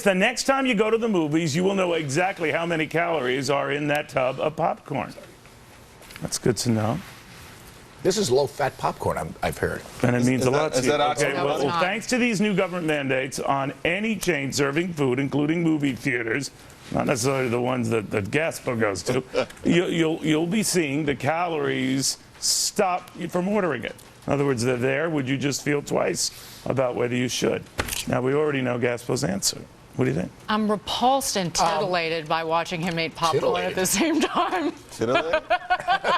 The next time you go to the movies, you will know exactly how many calories are in that tub of popcorn. That's good to know. This is low-fat popcorn, I've heard. And it means a lot to you. Okay, No, well, thanks to these new government mandates on any chain serving food, including movie theaters, not necessarily the ones that Gaspo goes to, you'll be seeing the calories stop you from ordering it. In other words, they're there. Would you just feel twice about whether you should? Now, we already know Gaspo's answer. What do you think? I'm repulsed and titillated by watching him eat popcorn at the same time. Titillated?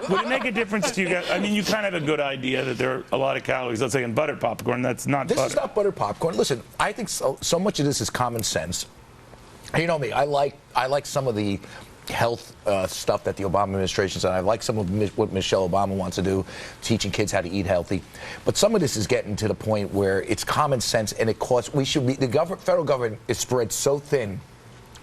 Would it make a difference to you guys? I mean, you kind of have a good idea that there are a lot of calories, let's say, in buttered popcorn. That's not butter. This is not buttered popcorn. Listen, I think so much of this is common sense. You know me, I like some of the health stuff that the Obama administration's done. I like some of what Michelle Obama wants to do, teaching kids how to eat healthy. But some of this is getting to the point where it's common sense, and it costs. The federal government is spread so thin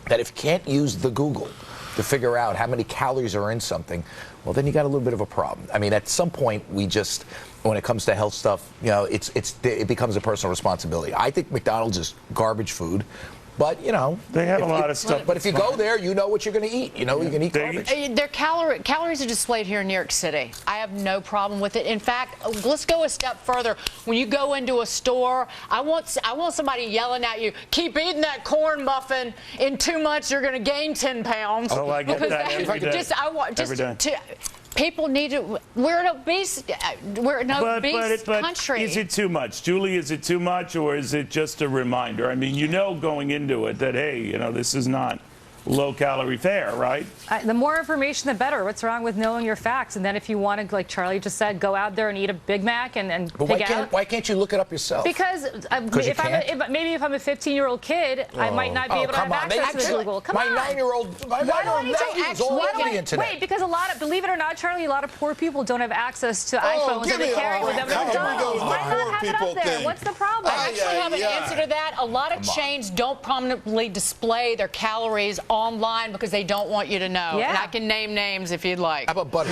that if you can't use the Google to figure out how many calories are in something, well, then you got a little bit of a problem. I mean, at some point, when it comes to health stuff, you know, it becomes a personal responsibility. I think McDonald's is garbage food. But, you know, they have a lot of stuff. But if you go there, you know what you're going to eat. You know you're going to eat garbage. Their calories are displayed here in New York City. I have no problem with it. In fact, let's go a step further. When you go into a store, I want somebody yelling at you, keep eating that corn muffin. In 2 months, you're going to gain 10 pounds. Oh, I get that every day. People need to. We're an obese country. Is it too much, Julie? Is it too much, or is it just a reminder? I mean, you know, going into it that hey, you know, this is not low-calorie fare, right? The more information, the better. What's wrong with knowing your facts? And then if you want to, like Charlie just said, go out there and eat a Big Mac and pig out. Why can't you look it up yourself? Because maybe if I'm a 15-year-old kid, I might not be able to have access to Google. Come on. My 9-year-old is all over the internet. Wait, because believe it or not, Charlie, a lot of poor people don't have access to iPhones and they carry with them. Why not have it up there? What's the problem? I actually have an answer to that. A lot of chains don't prominently display their calories online because they don't want you to know. Yeah. And I can name names if you'd like. How about butter?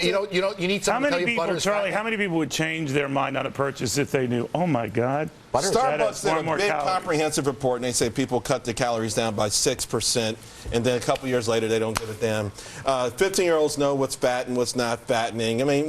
You need something to tell you butter is Charlie, how many people would change their mind on a purchase if they knew, oh my God, Starbucks did a big comprehensive report, and they say people cut the calories down by 6%, and then a couple years later, they don't give a damn. 15-year-olds know what's fat and what's not fattening. I mean,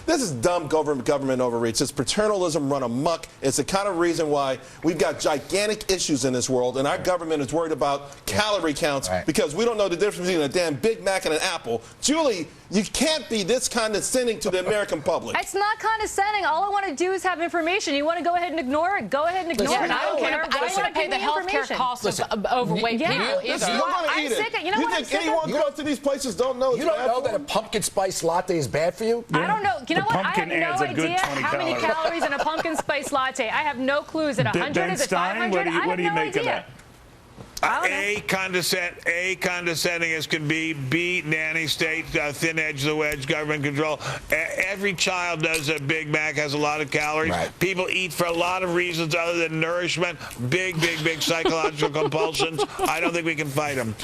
this is dumb government overreach. This paternalism run amok. It's the kind of reason why we've got gigantic issues in this world, and our government is worried about calorie counts because we don't know the difference between a damn Big Mac and an apple. Julie, you can't be this condescending to the American public. It's not condescending. All I want to do is have information. You want to go ahead and ignore it? Go ahead and ignore it. I don't care. I don't want to pay the health care costs of overweight people either. You're going to eat it. You know what? You think anyone who goes to these places don't know? You don't know that a pumpkin spice latte is bad for you? Yeah. I don't know. You know what? I have no idea how many calories in a pumpkin spice latte. I have no clue. Is it 100? Is it 500? What do you make of that? A, condescending as can be. B, nanny state, thin edge of the wedge, government control. Every child knows that Big Mac has a lot of calories. Right. People eat for a lot of reasons other than nourishment. Big psychological compulsions. I don't think we can fight them.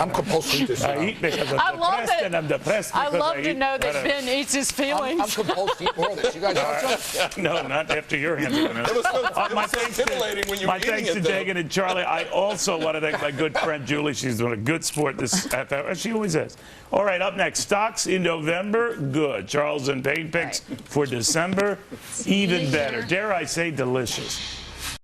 I'm compulsive. I eat because I'm depressed and I'm depressed. I love to know that Ben eats his feelings. I'm compulsive to eat more of this. You guys know No, not after your handling it. It was so titillating when you were eating it. My thanks to Dagan and Charlie. I also want to thank my good friend Julie. She's doing a good sport this half hour. She always is. All right, up next, stocks in November, good. Charles and Payne picks for December, even better. Dare I say, delicious.